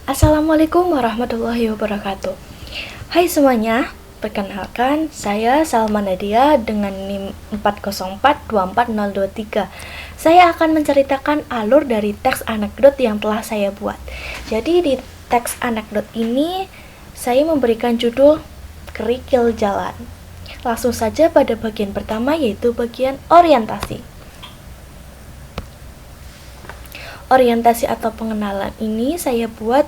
Assalamualaikum warahmatullahi wabarakatuh. Hai semuanya, perkenalkan saya Salma Nadia dengan NIM 404242023. Saya akan menceritakan alur dari teks anekdot yang telah saya buat. Jadi di teks anekdot ini saya memberikan judul Kerikil Jalan. Langsung saja pada bagian pertama, yaitu bagian orientasi. Orientasi atau pengenalan ini saya buat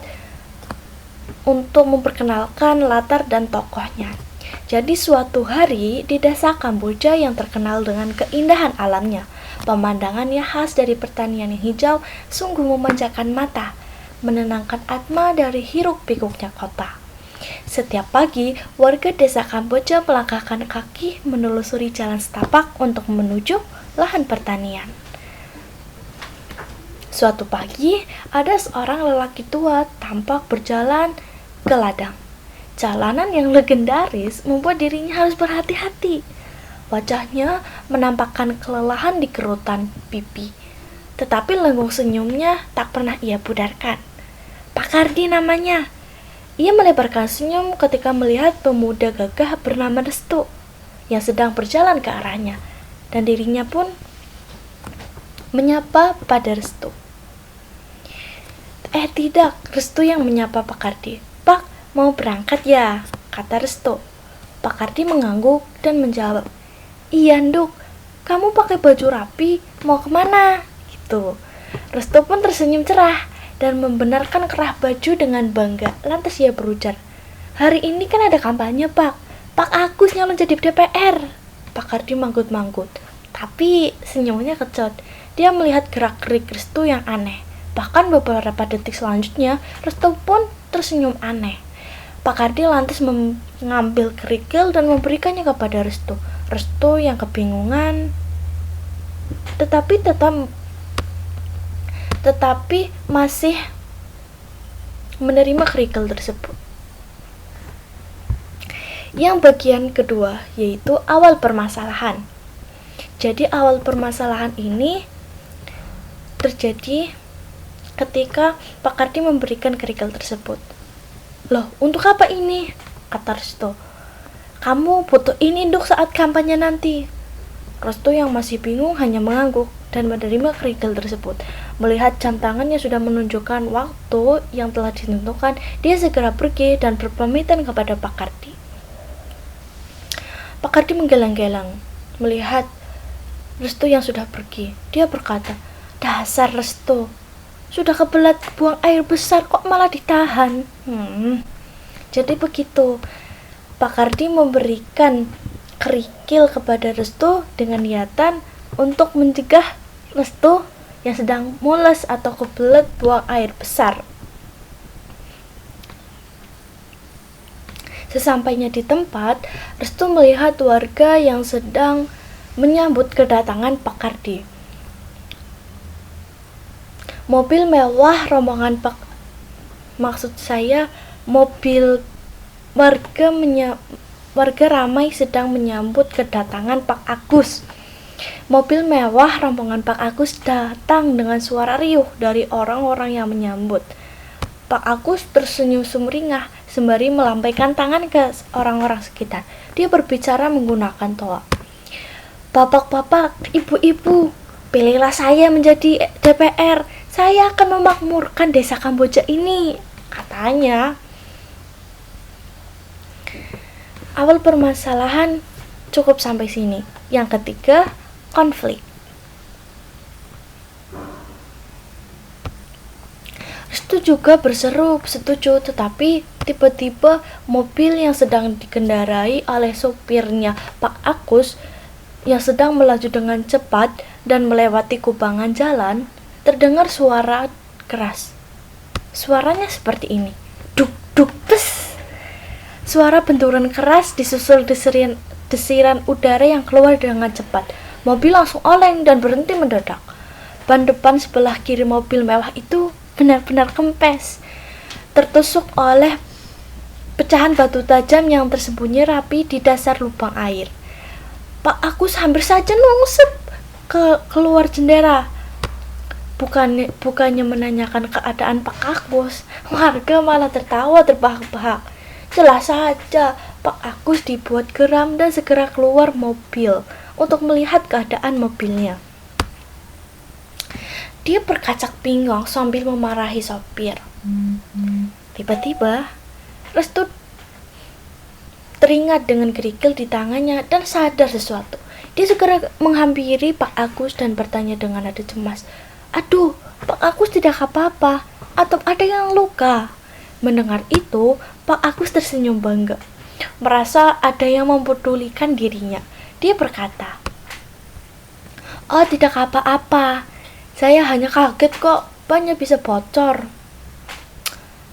untuk memperkenalkan latar dan tokohnya. Jadi suatu hari di desa Kamboja yang terkenal dengan keindahan alamnya, pemandangannya khas dari pertanian yang hijau sungguh memanjakan mata, menenangkan atma dari hiruk-pikuknya kota. Setiap pagi, warga desa Kamboja melangkahkan kaki menelusuri jalan setapak untuk menuju lahan pertanian. Suatu pagi, ada seorang lelaki tua tampak berjalan ke ladang. Jalanan yang legendaris membuat dirinya harus berhati-hati. Wajahnya menampakkan kelelahan di kerutan pipi, tetapi lengung senyumnya tak pernah ia pudarkan. Pak Kardi namanya. Ia melebarkan senyum ketika melihat pemuda gagah bernama Restu yang sedang berjalan ke arahnya, dan dirinya pun menyapa pada Restu. Tidak, Restu yang menyapa Pak Kardi. Pak, mau berangkat ya? Kata Restu. Pak Kardi mengangguk dan menjawab, iya Nduk, kamu pakai baju rapi, mau kemana? Gitu. Restu pun tersenyum cerah dan membenarkan kerah baju dengan bangga. Lantas ia berujar, hari ini kan ada kampanye Pak. Pak Agus nyalon jadi DPR. Pak Kardi manggut-manggut, tapi senyumnya kecut. Dia melihat gerak-gerik Restu yang aneh. Bahkan beberapa detik selanjutnya, Restu pun tersenyum aneh. Pak Kardi lantas mengambil kerikil dan memberikannya kepada Restu. Restu yang kebingungan, tetapi masih menerima kerikil tersebut. Yang bagian kedua, yaitu awal permasalahan. Jadi awal permasalahan ini terjadi ketika Pak Kardi memberikan kerikil tersebut. Loh, untuk apa ini? Kata Restu. Kamu butuh ini Nduk saat kampanye nanti. Restu yang masih bingung hanya mengangguk dan menerima kerikil tersebut. Melihat jam tangannya sudah menunjukkan waktu yang telah ditentukan, dia segera pergi dan berpamitan kepada Pak Kardi. Pak Kardi menggeleng-geleng melihat Restu yang sudah pergi. Dia berkata, dasar Restu, sudah kebelat buang air besar kok malah ditahan. Jadi begitu, Pak Kardi memberikan kerikil kepada Restu dengan niatan untuk mencegah Restu yang sedang mules atau kebelet buang air besar. Sesampainya di tempat, Restu melihat warga yang sedang menyambut kedatangan Pak Kardi. Mobil mewah rombongan mobil warga ramai sedang menyambut kedatangan Pak Agus. Mobil mewah rombongan Pak Agus datang dengan suara riuh dari orang-orang yang menyambut. Pak Agus tersenyum sumringah sembari melambaikan tangan ke orang-orang sekitar. Dia berbicara menggunakan toa. Bapak-bapak, ibu-ibu, pilihlah saya menjadi DPR. Saya akan memakmurkan desa Kamboja ini, katanya. Awal permasalahan cukup sampai sini. Yang ketiga, konflik. Restu juga berseru setuju, tetapi tiba-tiba mobil yang sedang dikendarai oleh sopirnya Pak Agus yang sedang melaju dengan cepat dan melewati kubangan jalan, terdengar suara keras. Suaranya seperti ini, duk duk pes. Suara benturan keras disusul desiran udara yang keluar dengan cepat. Mobil langsung oleng dan berhenti mendadak. Ban depan sebelah kiri mobil mewah itu benar-benar kempes, tertusuk oleh pecahan batu tajam yang tersembunyi rapi di dasar lubang air. Pak Agus hampir saja nungsep keluar jendela. Bukannya menanyakan keadaan Pak Agus, warga malah tertawa terbahak-bahak. Jelas saja, Pak Agus dibuat geram dan segera keluar mobil untuk melihat keadaan mobilnya. Dia berkacak pinggang sambil memarahi sopir. Tiba-tiba, Restu teringat dengan kerikil di tangannya dan sadar sesuatu. Dia segera menghampiri Pak Agus dan bertanya dengan nada cemas, "Aduh, Pak Agus tidak apa-apa, atau ada yang luka?" Mendengar itu, Pak Agus tersenyum bangga, merasa ada yang mempedulikan dirinya. Dia berkata, "Oh, tidak apa-apa. Saya hanya kaget kok, bannya bisa bocor."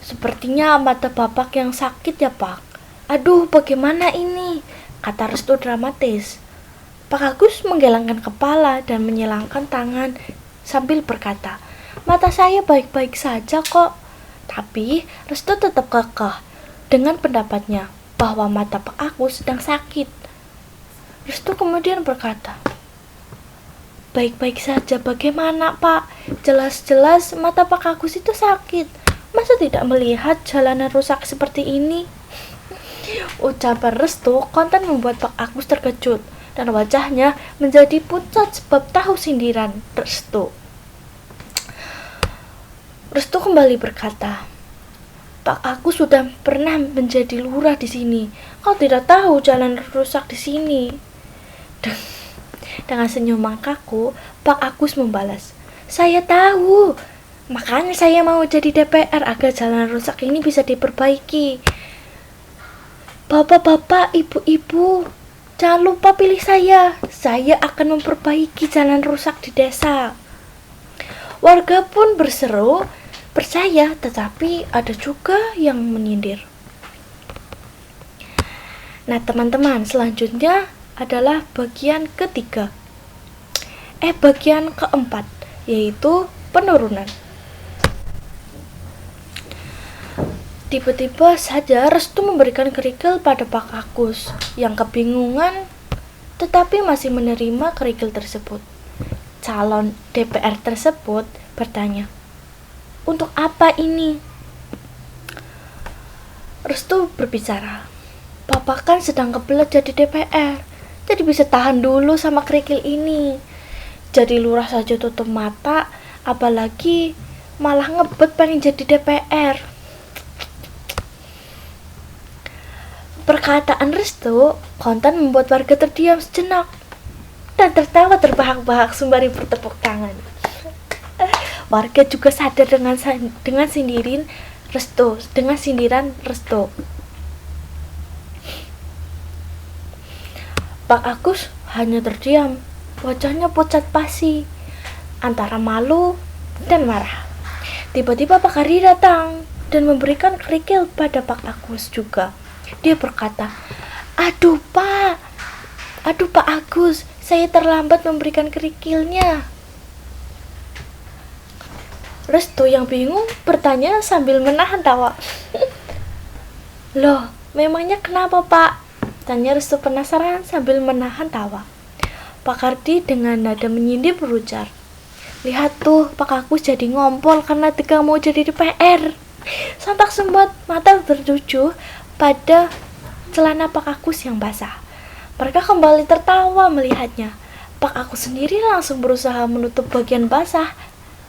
"Sepertinya mata Bapak yang sakit ya, Pak." "Aduh, bagaimana ini?" kata Restu dramatis. Pak Agus menggelengkan kepala dan menyilangkan tangan sambil berkata, "Mata saya baik-baik saja kok." Tapi Restu tetap kekeh dengan pendapatnya bahwa mata Pak Agus sedang sakit. Restu kemudian berkata, "Baik-baik saja bagaimana, Pak? Jelas-jelas mata Pak Agus itu sakit. Masa tidak melihat jalanan rusak seperti ini?" Ucapan Restu kontan membuat Pak Agus terkejut dan wajahnya menjadi pucat sebab tahu sindiran Restu. Restu kembali berkata, "Pak Agus sudah pernah menjadi lurah di sini. Kau tidak tahu jalan rusak di sini." Dengan senyuman kaku, Pak Agus membalas, "Saya tahu. Makanya saya mau jadi DPR agar jalan rusak ini bisa diperbaiki. Bapak-bapak, ibu-ibu, jangan lupa pilih saya. Saya akan memperbaiki jalan rusak di desa." Warga pun berseru, percaya, tetapi ada juga yang menyindir. Nah, teman-teman, selanjutnya adalah bagian ketiga. Bagian keempat, yaitu penurunan. Tiba-tiba saja Restu memberikan kerikil pada Pak Agus yang kebingungan tetapi masih menerima kerikil tersebut. Calon DPR tersebut bertanya, "Untuk apa ini?" Restu berbicara, "Bapak kan sedang kebelet jadi DPR, jadi bisa tahan dulu sama kerikil ini. Jadi lurah saja tutup mata, apalagi malah ngebet pengen jadi DPR." Perkataan Restu kontan membuat warga terdiam sejenak dan tertawa terbahak-bahak sembari bertepuk tangan. Warga juga sadar dengan sindiran Restu. Pak Agus hanya terdiam, wajahnya pucat pasi, antara malu dan marah. Tiba-tiba Pak Kardi datang dan memberikan kerikil pada Pak Agus juga. Dia berkata, Aduh Pak Agus, saya terlambat memberikan kerikilnya." Restu yang bingung bertanya sambil menahan tawa. "Loh, memangnya kenapa Pak?" tanya Restu penasaran sambil menahan tawa. Pak Kardi dengan nada menyindir berujar, "Lihat tuh, Pak Agus jadi ngompol karena tegang mau jadi DPR." Sontak sempat mata tertuju pada celana Pak Agus yang basah. Mereka kembali tertawa melihatnya. Pak Agus sendiri langsung berusaha menutup bagian basah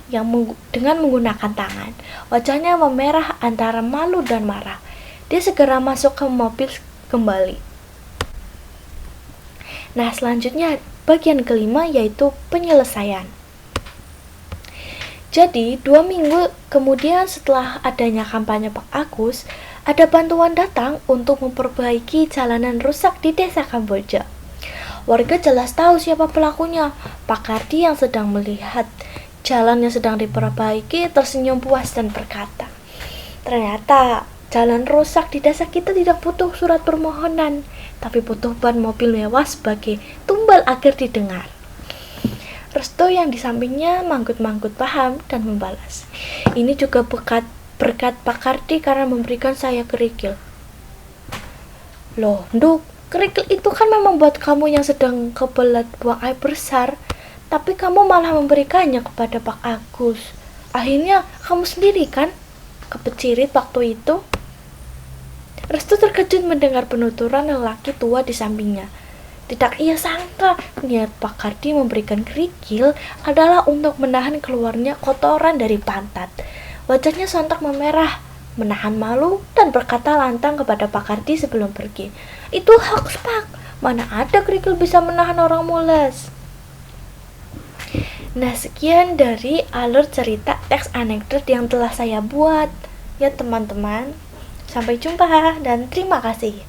dengan menggunakan tangan. Wajahnya memerah antara malu dan marah. Dia segera masuk ke mobil kembali. Nah, selanjutnya bagian kelima yaitu penyelesaian. Jadi, 2 minggu kemudian setelah adanya kampanye Pak Agus, ada bantuan datang untuk memperbaiki jalanan rusak di desa Kamboja. Warga jelas tahu siapa pelakunya. Pak Kardi yang sedang melihat jalan yang sedang diperbaiki tersenyum puas dan berkata, "Ternyata jalan rusak di desa kita tidak butuh surat permohonan, tapi butuh ban mobil mewah sebagai tumbal agar didengar." Restu yang di sampingnya manggut-manggut paham dan membalas, "Ini juga berkat Pak Kardi karena memberikan saya kerikil." "Loh, Nduk, kerikil itu kan memang buat kamu yang sedang kebelet buang air besar. Tapi kamu malah memberikannya kepada Pak Agus. Akhirnya kamu sendiri kan kepecirit waktu itu. Restu terkejut mendengar penuturan lelaki tua di sampingnya. Tidak ia sangka niat Pak Kardi memberikan kerikil adalah untuk menahan keluarnya kotoran dari pantat. Wajahnya sontak memerah, menahan malu dan berkata lantang kepada Pak Kardi sebelum pergi. Itu hoax, Pak. Mana ada kerikil bisa menahan orang mules. Nah, sekian dari alur cerita teks anekdot yang telah saya buat. Ya teman-teman, sampai jumpa dan terima kasih.